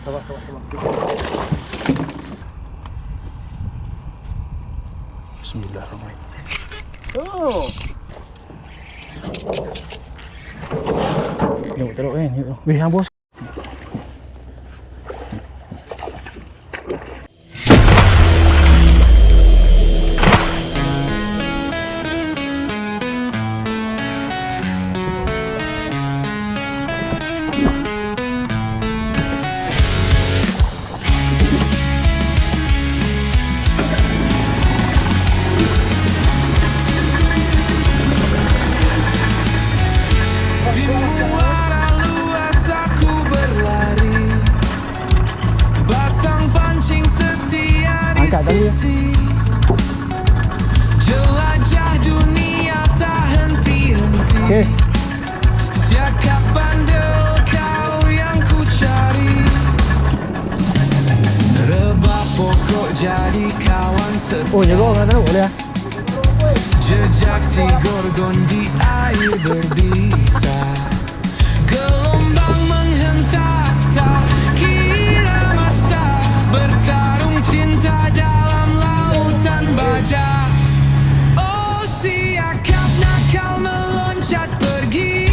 Sabar. Bismillahirrahmanirrahim. Oh. Tengok teruk kan. Weh, hang bos. Angkat tadi ya. Jelajah dunia tak henti-henti. Okey. Siakap bandel kau yang ku cari. Rebah pokok jadi kawan setia. Oh, jaga orang tak boleh ah. Jejak si gorgon di air berbisa. Gelombang menghentak tak kira masa. Bertarung cinta dalam lautan baja. Oh, siakap nakal meloncat pergi.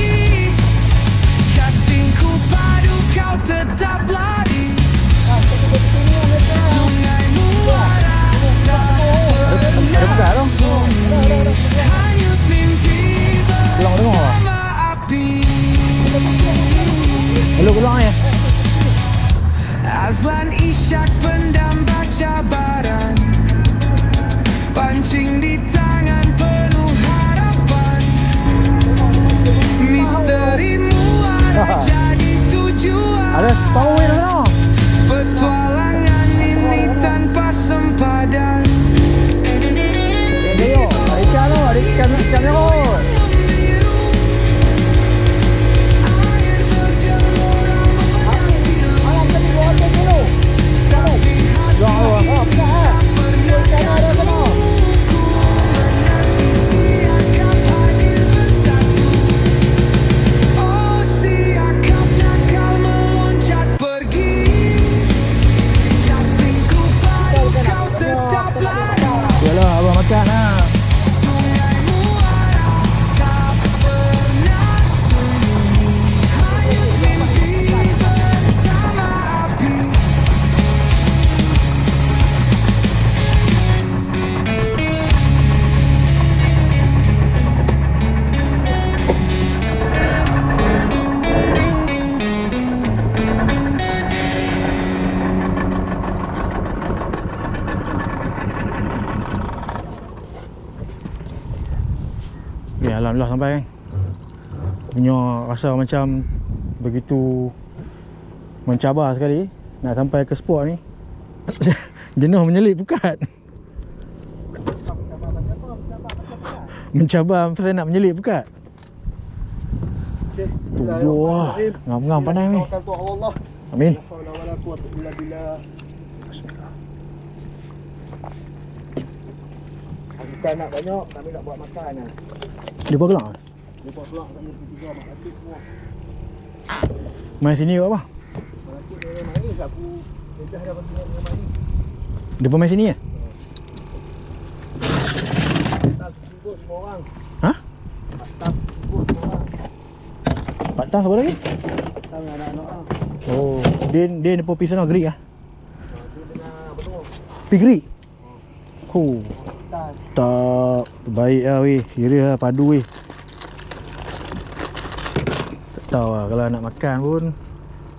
Castingku padu kau tetap lari. Sungai muara tak pernah sunyi. Hanyut mimpi bersama api. Hello pulang ya. Azlan isyak pendamba cabaran. Pancing di tangan penuh harapan. Misteri muara jadi tujuan. Ada power wheel sana. Petualangan ini tanpa sempadan. Dia yo, ada ikan tu, ada ikan kot. Air bergelora memanggil. Tapi hati tak pernah kaku. Menanti siakap hadir bersatu. Oh, siakap nakal meloncat pergi. Castingku padu kau tetap lari. Yalah, abang makan lah. Sungai muara tak pernah sunyi. Hanyut mimpi bersama api. Ya, alhamdulillah sampai kan. Punya rasa macam begitu mencabar sekali nak sampai ke spot ni. Jenuh menyelip pukat. Mencabar pasal nak menyelip pukat. Okey. Tujuh lah. Ngam-ngam pandai ni. Tawakal tu Allah. Amin. La haula wala quwwata illa billah. Bismillah. Bukan nak banyak, kami nak buat makan lah. Dia buat gelak. Dia buat pelak kami tiga mak atik semua. Main sini ke apa? Nanti dia main aku dah bagi dia main. Dia pun main sini ya? Tak tunggu semua orang. Ha? Tak tunggu semua orang. Pak Tang apa lagi? Tak anak-anak ah. Oh, dia ni pun pergi sana gerik ah. Dia tengah apa tu? Pergi gerik. Oh, Tak. tak baik lah weh. Kira lah padu weh. Tak tahu lah kalau nak makan pun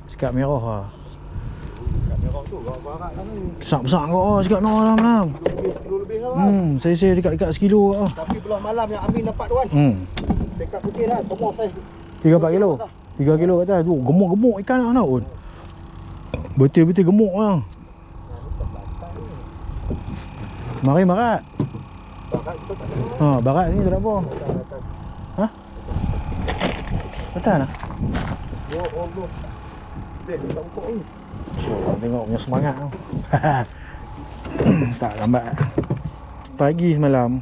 sikap merah lah. Kat merah tu barak kan ni. Besar-besar kau oh, sikap merah lah malam. Kilo lebih lah. Saya dekat-dekat sekilo lah. Tapi belah malam yang Amin dapat tu kan. Dekat putih lah, semua saiz 3-4 kilo. 3 kilo kat atas tu. Gemuk-gemuk ikan lah nak pun. Betul-betul gemuk lah. Mari barat. Barat kita tak ada. Ha, barat ni tak ada apa. Ha? Betul lah. Ya Allah. Tak buka ni. Orang tengok punya semangat tu. Tak lambat. Pagi semalam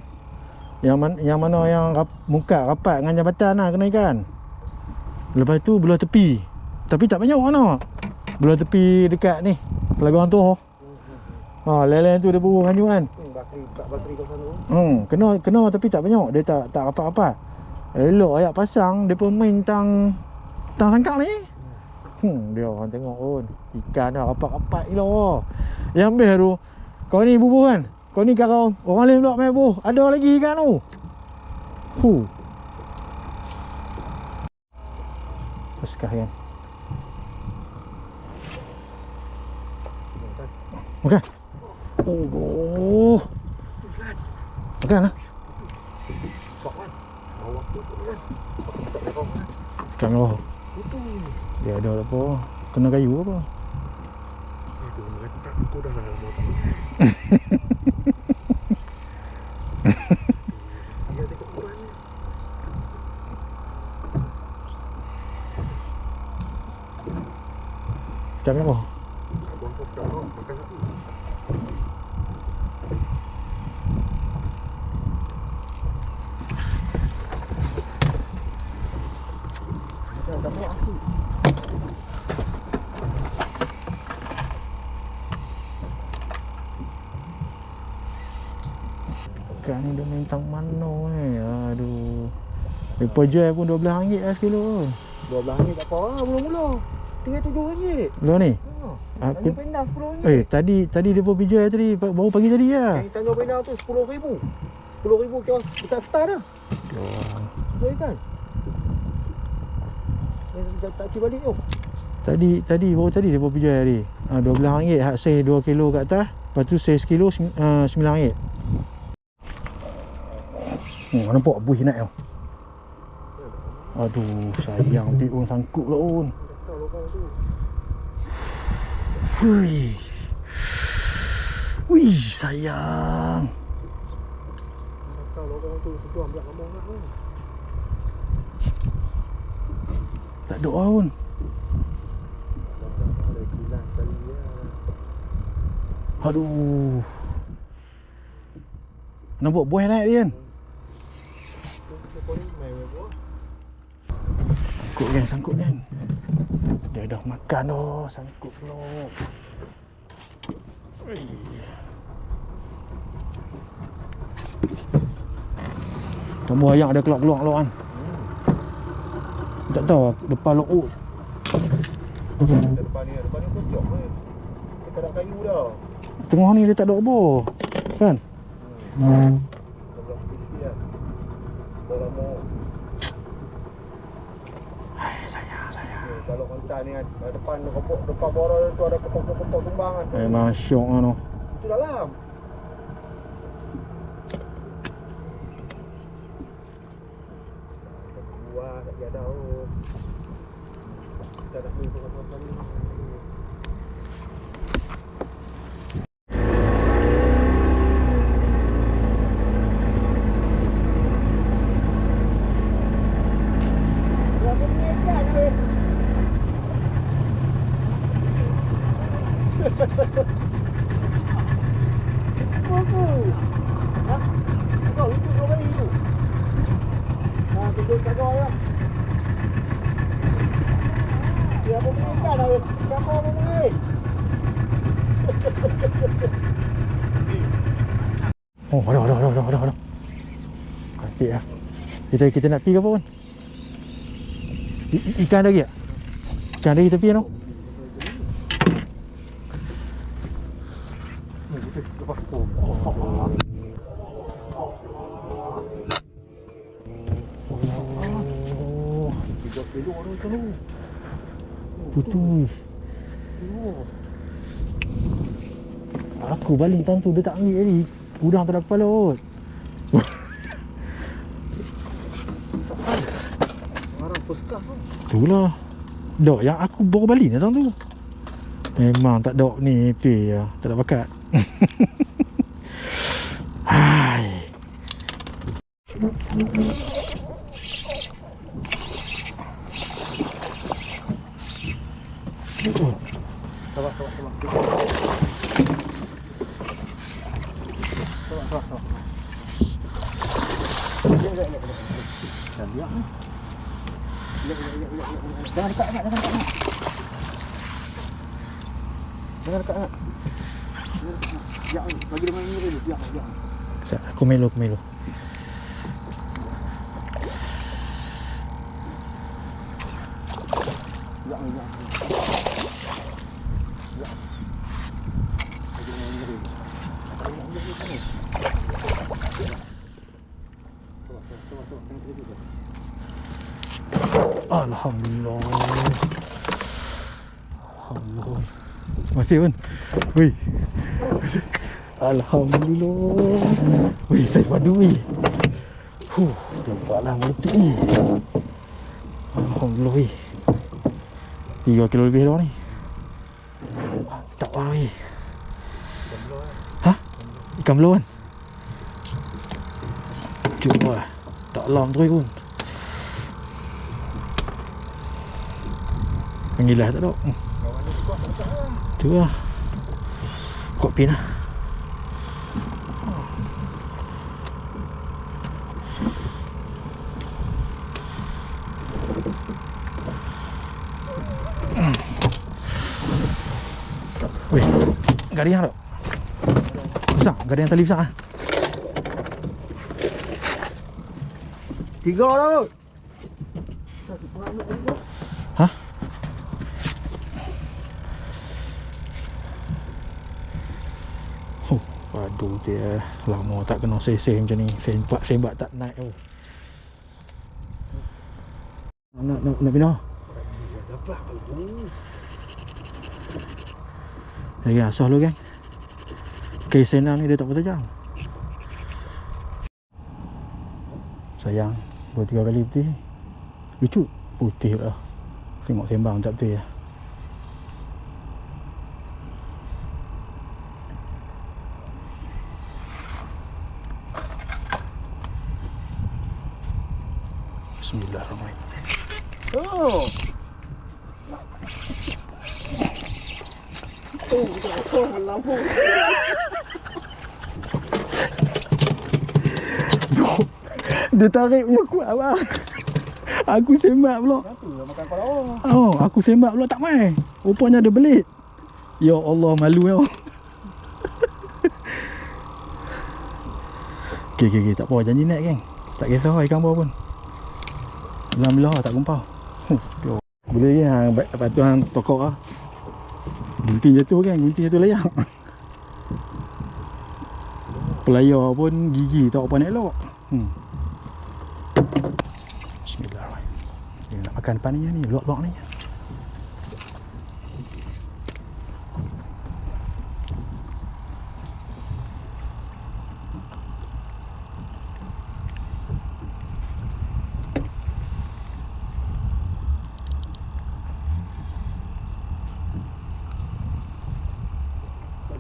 yang mana yang muka rapat dengan jambatan lah kena ikan. Lepas tu belah tepi. Tapi tak banyak orang nak. Belah tepi dekat ni Pelabuhan tu. Lain-lain tu dia burung hanyut kan. Bateri kat sana. Kena tapi tak banyak. Dia tak rapat-rapat. Elok ayat pasang depa main tang sangkak ni. Dia orang tengok pun ikan dah rapat-rapat gila. Yang best tu kau ni bubuh kan. Kau ni karau orang lain pula main bubuh. Ada lagi ikan tu. Peskah kan. Makan. Oh. Makan lah. Ikan merah. Dia ada apa? Kena kayu apa? Itu meletak aku dah lama tak. Dia tengok kurang ni. Ikan merah. Abang kau dah makan satu. Dah muak aku. Ikan ni dia main tang mana ni. Aduh. Lepas jual pun RM12 lah sekilo. RM12 tak apa lah mula-mula. Tinggal RM7. Belum ni? Aku Tanjung Pinang RM10. Tadi dia pun pergi jual tadi. Baru pagi tadi lah. Yang Tanjung Pinang tu RM10,000. RM10,000 kira besar-besar dah. Dua ikan. Yang tak kira balik tu. Tadi baru tadi dia pun pergi jual tadi. RM12 hak saiz 2 kilo kat atas. Lepas tu saiz sekilo RM9. Nampak buih naik tau. Aduh, sayang piun sangkut pula pun. Wih, sayang. Tak ada pun. Aduh. Nampak buih naik dia kan. Sangkut kan. Dia dah makan dah. Sangkut pula. Tambah ayam ada keluar-keluar kan. Tak tahu depan lok. Depan ni kosong ke? Dia tak ada kayu dah. Tengah ni dia tak ada apa. Kan? Sayang. Kalau kontak ni kan, depan boro tu ada pokok-pokok tumbang kan. Memang syok kan tu. Itu dalam. Wah, tak ada dah. Kita dah beli pokok-pokok ni. Oh, ada. Cantik lah. Kita nak pergi ke apa pun? Ikan ada lagi tak? Ikan ada lagi tepi kan tu? Putui. Aku baling tahun tu dia tak ambil tadi. Udang tak ada kepala kot. Marah peskah tu. Itulah. Dok yang aku bawa baling dah tahun tu. Memang tak dok ni lah. Tak ada bakat. Hai. Sabar. Jangan dekat. Jangan dekat sangat. Biar ni. Bagi dia main ni dulu. Biar. Aku melo. Alhamdulillah. Masih pun. Wih. Alhamdulillah. Wih, saya padu wih. Nampaklah meletup ni. Alhamdulillah wih. 3 kilo lebih dah ni. Mantap lah wih. Hah? Ikan belau kan? Cuba lah. Tak alam terus pun. Pengilah tak dok. Tu lah. Kuat pin lah. Weh, gariang tak? Besar, gariang tali besar lah. 3 dah. Hah? Aduh dia lama tak kena seseh macam ni. Sembak tak naik tu. Nak pindah. Lagi asal lu kan. Kesenang ni dia tak bertajam. Sayang 2-3 kali putih. Lucu putih lah. Tengok sembang tak betul ya. Bismillahirrahmanirrahim. Oh, lampu. Dia tarik punya kuat abang. Aku sembak pula. Makan kepala orang. Oh, aku sembak pula tak mai. Rupanya ada belit. Ya Allah, malu ya. Okey, tak apa, janji naik geng. Tak kisah ikan apa pun. Alhamdulillah tak gumpau. Boleh ke hang lepas tu hang tokok ah. Gunting jatuh kan, gunting jatuh layak. Pelayar pun gigi tak apa nak elok. Bismillahirrahmanirrahim. Dia nak makan depan ni, luak-luak ni.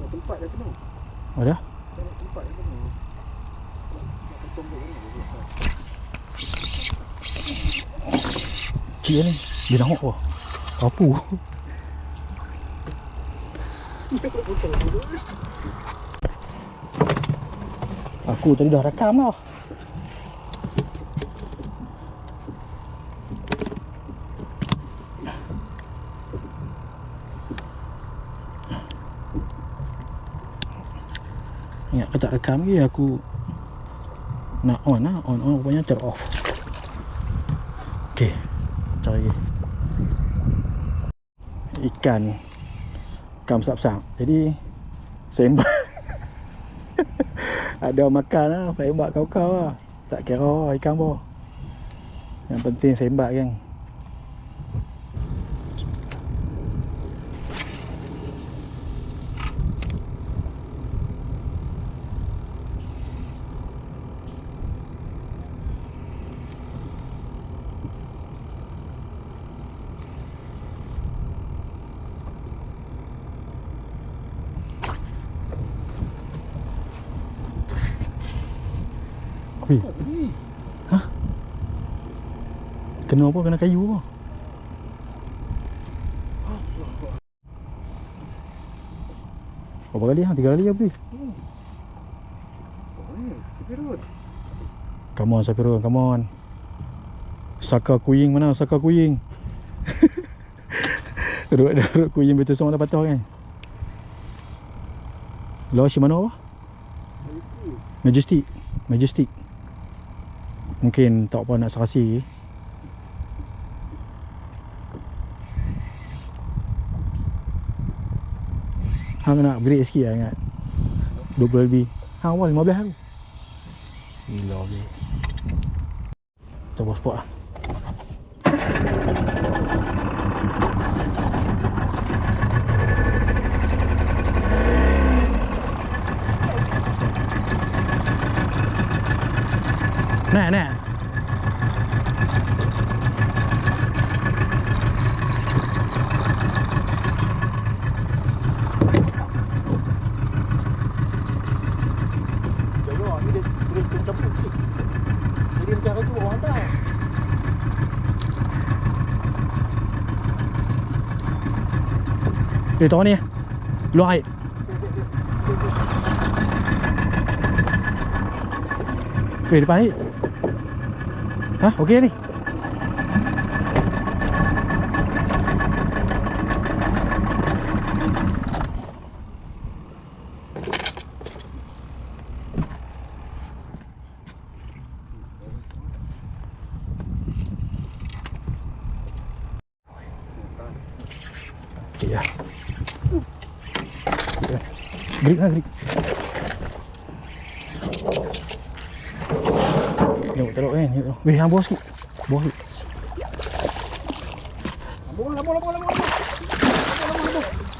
Tempat dah penuh. Oh dah? Tempat dah penuh. Cik ni, dia nak apa? Kapu. Aku tadi dah rakam lah. Ingat aku tak rekam lagi, aku nak on lah. On rupanya ter off. Ok, cari lagi ikan besar-besar. Jadi sembak. Ada makan lah, sembak kau-kau lah. Tak kira ikan apa. Yang penting sembak kan. Wih. Hah? Kena apa? Kena kayu apa? Berapa kali? 3 kali habis. Come on Safirul, come on. Saka kuying mana? Saka kuying. Rut kuying betul semua dah patah kan? Lawa Shimano apa? Majestic. Majestic. Mungkin tak apa nak serasi. Hang nak upgrade sikit lah ingat. 20 lebih. Hang awal 15 tu. Gila boleh. Kita buat spot lah. Naik. Jangan, ni dia boleh campur sikit. Jadi macam tu orang hantar. Tahu ni luar air. Depan air. Ha, okey ni. Okey ya. Grip lah, grip. Tengok teruk kan. Weh, hang bawa sikit. Bawa sikit. Lama.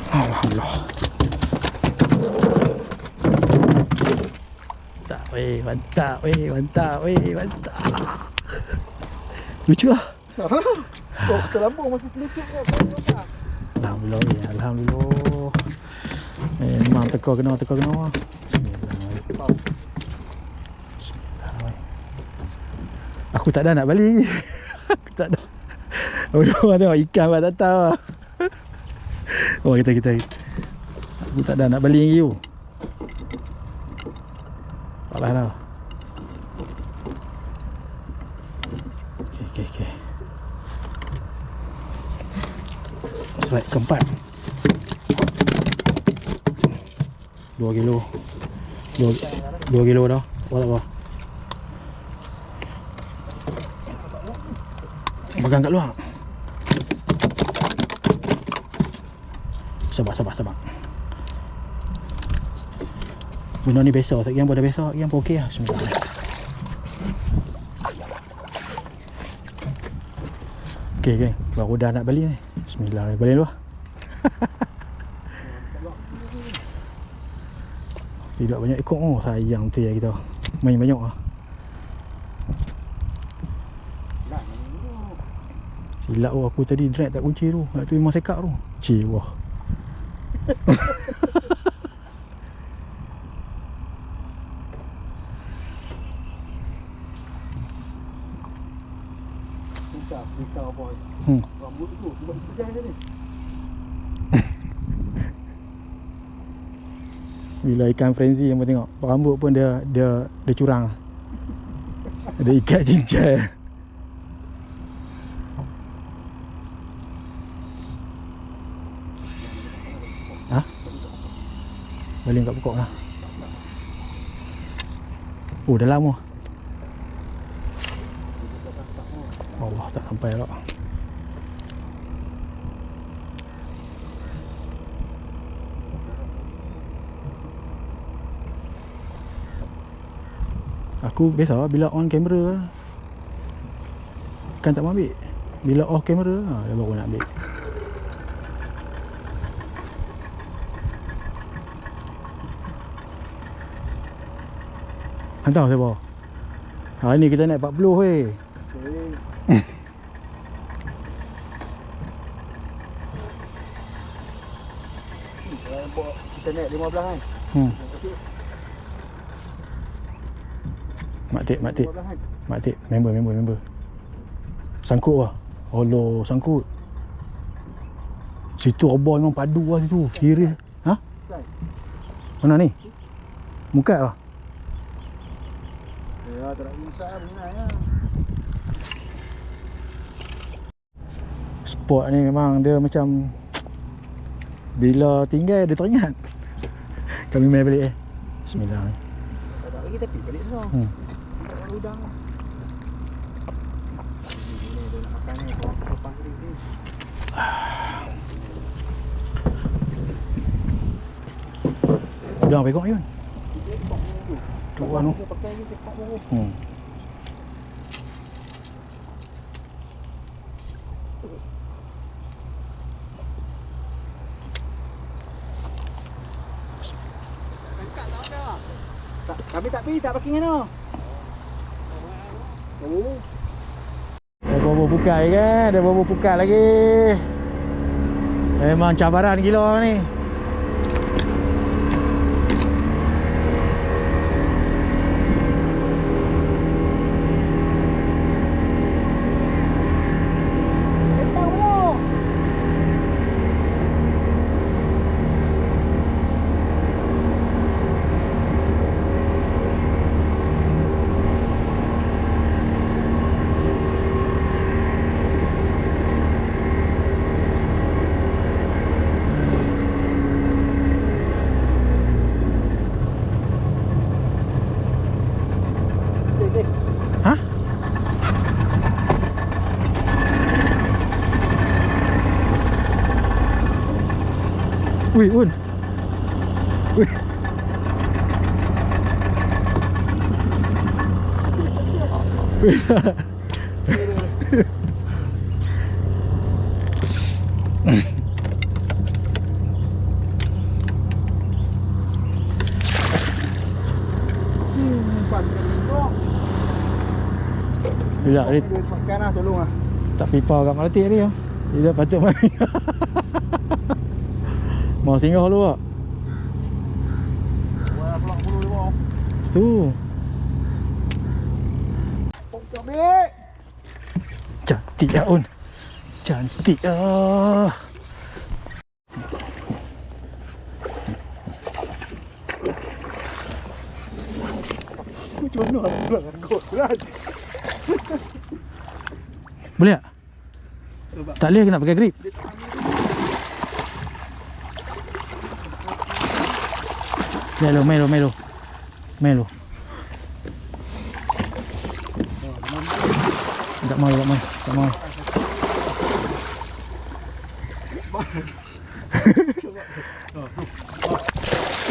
Alhamdulillah. Mantap weh. Lucu lah. Kau terlambung masih terlucuk kan. Alhamdulillah weh. Alhamdulillah. Memang teka kena. Bismillahirrahmanirrahim. Aku tak ada nak balik lagi. Aku tak ada. Orang tengok ikan kat atas. Oh kita. Aku tak ada nak balik lagi tu. Taklah dah. Okey. Strike keempat. 2 kilo. 2 kilo dah. Tak apa. Pegang kat luar. Sabar. Benda ni biasa. Tak kira pun dah biasa. Tak kira pun okey lah. Bismillah. Okey. Baru dah nak balik ni. Bismillah. Balik luar. Tidak banyak ikut. Oh sayang betul ya kita. Main banyak lah. Silap aku tadi drag tak kunci tu. Nak tu memang sekak tu. Wah. Kita boy. Rambut tu buat kerja dia ni. Bila ikan frenzy yang tengok rambut pun dia curang. Ada ikat cincai. Ha? Balik kat pokok lah. Oh dah lama. Allah tak sampai tak. Aku biasa bila on kamera kan tak mau ambil. Bila off kamera dia baru nak ambil. Hantar siapa? Hari ni kita naik 40 weh. Kita naik 15 kan. Mak Tik, member. Sangkut lah. Allah, sangkut. Situ abah memang padu lah situ. Serius. Ha? Mana ni? Mukat lah. Ya, tak nak insya lah. Spot ni memang dia macam bila tinggal dia teringat. Kami main balik Bismillah. Tak lagi tapi balik semua. Tak ada udang. Ini dia nak makan ni. Korang lepas ni. Udang pekok Yun. Tu anu. Pakai ni sepak dulu. Kami tak pergi, tak parking kan? Oh. Dah bobo pukai kan? Dah bobo pukai lagi. Memang cabaran gila ni. Hah? Wih, Un. Wih. Wih. Tidak, dia Dia makan lah, tolong lah. tak pipa kat Melati ni. Dia patut main. Mau singgah dulu tak? Wah, pulang bulu dia bawah. Tu. Pokok ambil. Cantik ya Un. Cantik ah. Macam mana aku pulang dengan kau kan? Boleh tak? Tak boleh kena pakai grip. Melo. Tak mau.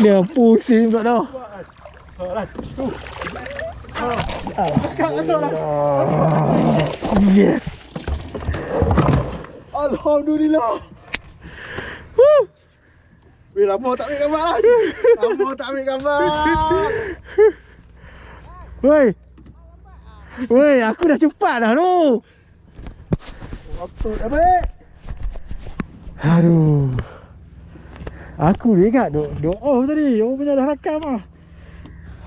Dia pusing pula dah. Yes. Alhamdulillah. Weh, lama tak ambil gambar lah. Lama tak ambil gambar. Woi, aku dah cepat dah tu. Waktu ambil. Aduh. Aku dia ingat duk off tadi. Orang punya dah rakam ah.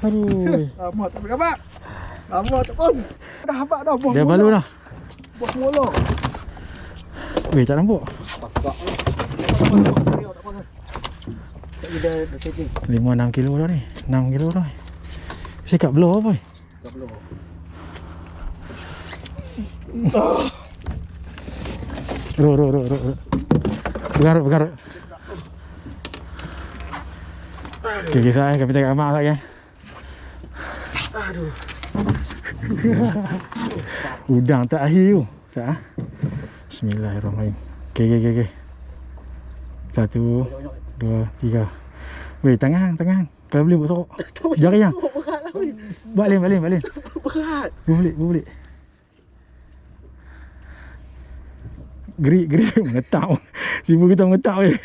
Aduh. Lama tak ambil gambar. Lama tak pun. Dah habak dah buah. Dia balu dah. Buah molok. Weh, tak nampak. Tak dia setting. 5-6 kilo dah ni. 6 kilo dah. Saya kat belah apa? Tak perlu. Ruk. Bergarut. Okay, saya kami tengok amak lagi. Aduh. Udang tak akhir tu. Tak. Bismillahirrahmanirrahim. Okay. 1, 2, 3. Weh, tangan. Kalau boleh buat sorok. Jari yang. Berat lah weh. Balik. Berat. Boleh. Gerik mengetak. Tiba kita mengetak weh.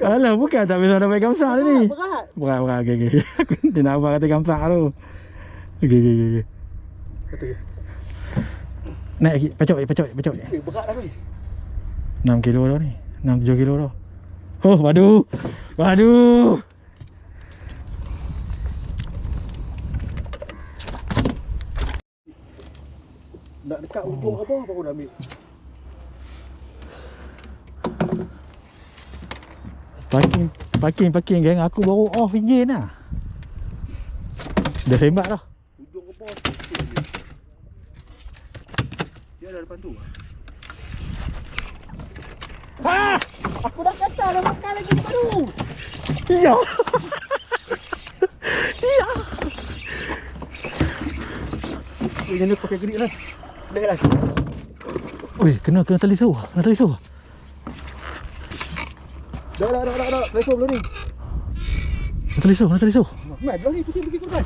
Alah, bukan tak biasa dapat gamsang ni. Berat. Okay. Aku dia nak abang kata gamsang tu. Okay. Kata ke? Naik lagi, pacok. Berat lah weh. 6 kilo dah ni. 6-7 kilo dah. Oh, waduh. Nak dekat ujung apa baru nak ambil. Parking geng. Aku baru off enjin lah. Dah sembak dah. Ujung apa? Dia ada depan tu. Aku dah kata dah makan lagi depan tu. Ya. Jangan pakai gerik lah. Boleh lah. Ui, kena tali saw. Kena tali saw. Dah. Besok belum ni. Kena tali saw. Mat, belum ni. Pusing korban.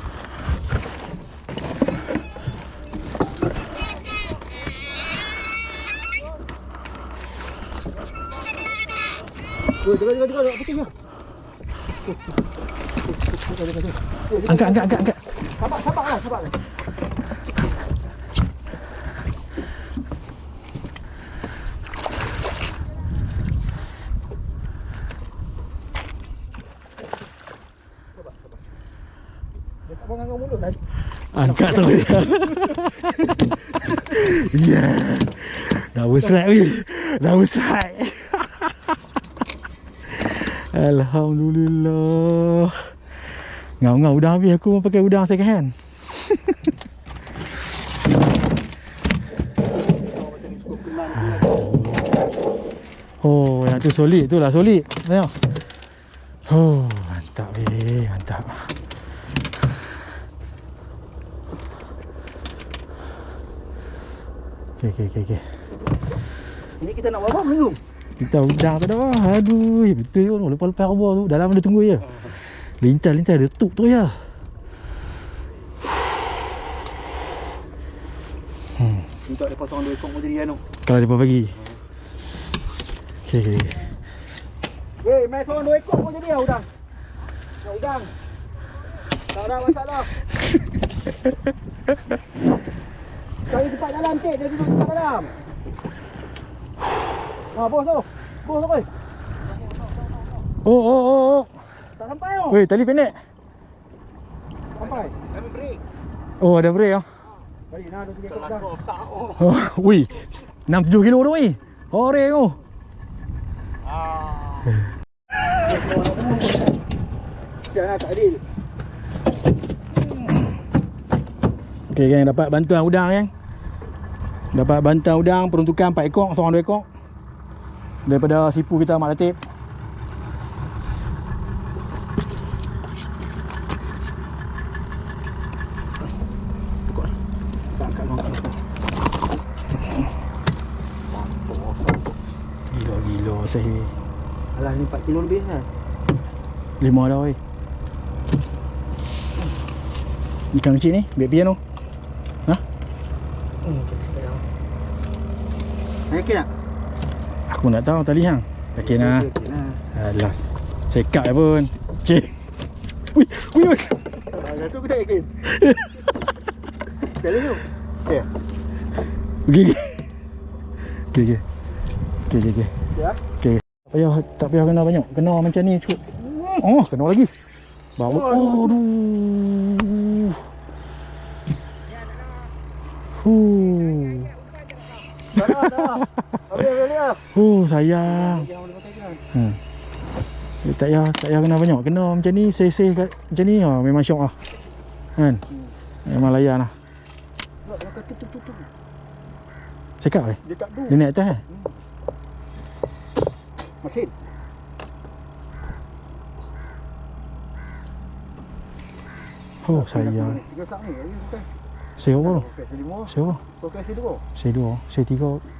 Oi, tengah. Nak putih lah. Angkat. Sabar lah. Dia tak bangang mulut kan? Angkat tu. Ya. Dah berstrike weh. Alhamdulillah. Ngau udang habis, aku pakai udang second hand. Oh, yang tu solid tu lah, solid. Tengok. Oh, mantap weh, mantap. Okey. Ini kita nak buat apa belum? Kita udang tak dah. Aduh, betul tu. Lepas-lepas khabar tu. Dalam dia tunggu je. Lintas dia tutup tu je. Minta dia pasang 2 ekor jadi kan tu. Kalau dia bagi. Okey. Weh, main seorang 2 ekor pun jadi lah udang. Nak udang. Tak ada masalah. Cari tempat dalam cik, dia duduk tempat dalam. Bos tu. Oh. Tak sampai tu. Weh, tali pendek. Sampai. Kami break. Oh, ada break ah. Balik nak 2 ekor udang. Oh, wih. 6-7 kilo tu weh. Orek tu. Jangan tak adil. Okey geng, dapat bantuan udang geng. Dapat bantuan udang peruntukan 4 ekor, seorang 2 ekor. Daripada sipu kita Mak Latif. Gila sahih. Alah ni 4 kilo lebih lah. 5 dah weh. Ikan kecil ni, biar pian tu. Ha? Yakin tak? Aku nak tahu tali hang. Yakin lah. Yakin lah. Alah. Sekak je pun. Cik. Ui. Dah tu aku tak yakin. Sekali tu. Ya. Okey. Ya. Okey. Tak payah kena banyak. Kena macam ni cukup. Oh, kena lagi. Bawa. Aduh. Dah. Habis. Sayang. Tak payah kena banyak. Kena macam ni, seh-seh macam ni memang syok lah. Kan? Memang layan lah. Tutup. Sekak ni? Dekat tu. Dia naik atas kan? Mesin. Oh sayang. 3 sak ni. Seh apa tu? Pakai C5. Seh apa? Pakai C2.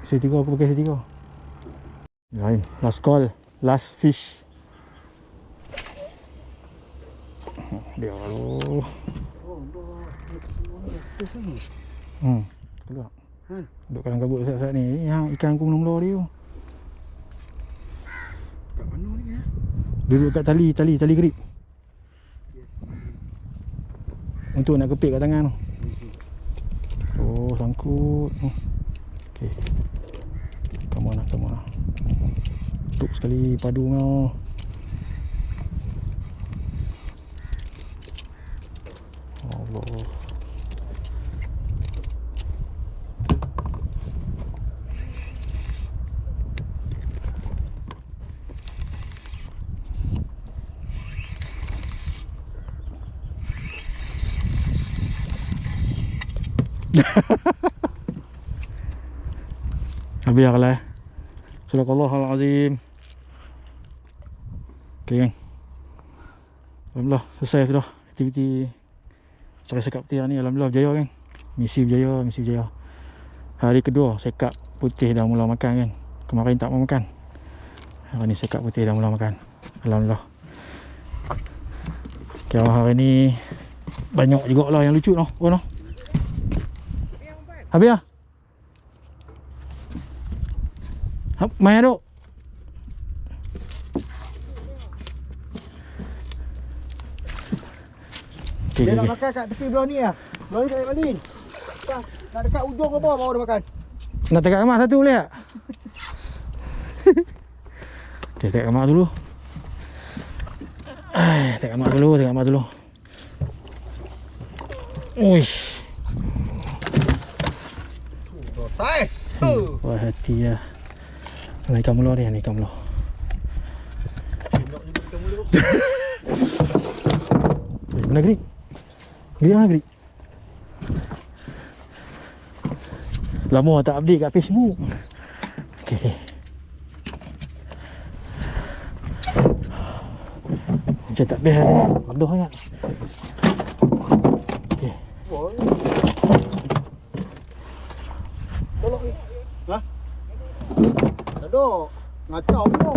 C2 aku pakai C3. Lain. Last call. Last fish. Dia tu. Keluar. Duduk kalang kabut saat-saat ni. Yang ikan aku menung dia tu. Kat mana ni ya? Duduk kat tali grip. Untuk nak kepit kat tangan tu. Oh, sangkut. Okey. Come on lah. Tutup sekali padu kau. Allah. Biarlah. Sadaqallahul-azim. Okey geng. Alhamdulillah selesai sudah aktiviti cari sekap peti ni. Alhamdulillah berjaya geng. Misi berjaya, misi berjaya. Hari kedua sekap putih dah mula makan kan. Kemarin tak mau makan. Hari ni sekap putih dah mula makan. Alhamdulillah. Kira hari ni banyak jugalah yang lucu noh. Oh noh. Habis lah. Main duk. Dia nak makan kat tepi belah ni lah. Belah ni tak payah balik. Nak dekat ujung apa baru dia makan. Nak tegak mak satu boleh tak? Okay, tegak mak dulu. Tegak mak dulu, tegak mak dulu. Uish. Saiz. Wah hati lah. Ni ikan mula ni, ikan mula. Mana gerik? Gerik mana gerik? Lama tak update kat Facebook. Okay. Macam tak best ni. Bodoh sangat. Okay. Tolong ni. Ha? Aduh, ngacau tu.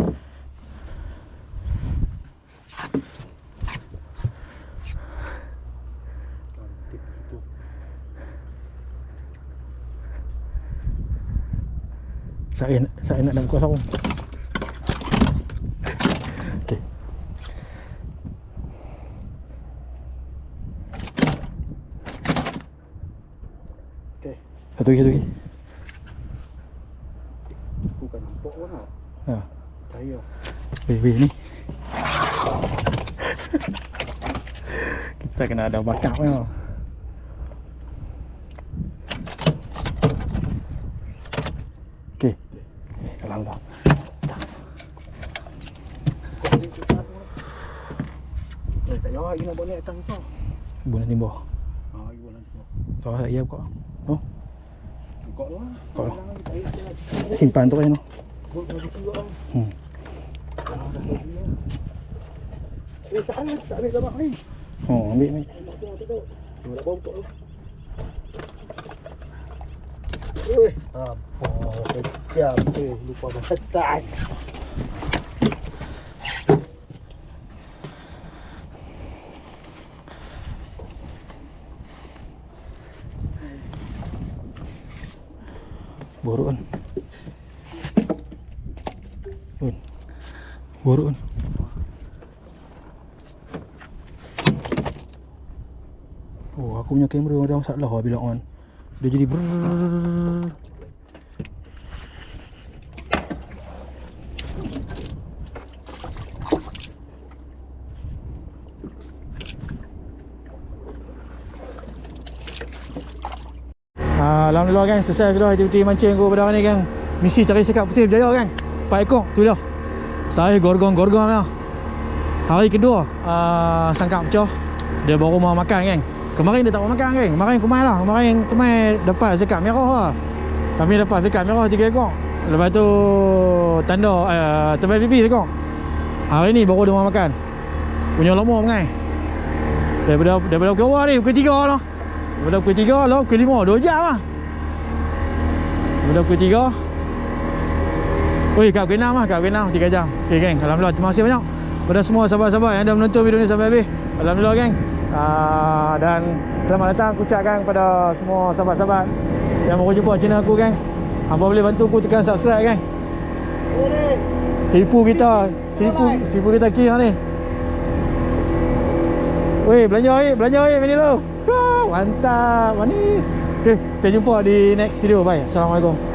Saya nak buka sarung. Okey. Okey. Satu lagi. Bukan nampak pun tau. Ha. Tayar. Weh ni. Kita kena ada backup tau. Okey. Alhamdulillah. Tak payah lagi nak buat ni atas susah. Buat nanti bawah. Lagi buat nanti buat. So tak iya buka. Oh, Buka tu lah. buka lah. Simpan tu kan. Buat lagi juga lah. Tak ambil gambar ni. Oh, ambil. Tak bawa buka tu. Weh, apa kejam lupa batas. Borok kan. Borok kan. Oh, aku punya kamera ada masalah bila on. Dia jadi brrrr. Alhamdulillah kan, selesai sudah aktiviti mancing aku pada hari ni kan. Misi cari sekap putih berjaya kan. 4 ekor tu dah. Saya gorgong-gorgong lah. Hari kedua sangkap pecah. Dia baru mau makan kan. Kemarin dia tak mau makan kan. Kemarin kumai lah. Kemarin dapat zakat merah lah. Kami dapat zakat merah 3 ekor. Lepas tu tanda tebai pipi sekor. Hari ni baru dia mau makan. Punya lama mengai. Daripada pukul awal ni pukul 3 lah. Daripada pukul 3 lah pukul 5 2 jam lah. Daripada pukul 3 kat pukul 6 lah. Kat pukul 6 3 jam. Okay geng, alhamdulillah terima kasih banyak pada semua sahabat-sahabat yang dah menonton video ni sampai habis. Alhamdulillah geng. Dan selamat datang aku ucapkan kepada semua sahabat-sahabat yang baru jumpa channel aku geng. Hangpa boleh bantu aku tekan subscribe geng. Boleh. Sipu kita kira ni. Weh, belanja mini lo. Mantap, manis. Okay, kita jumpa di next video. Bye. Assalamualaikum.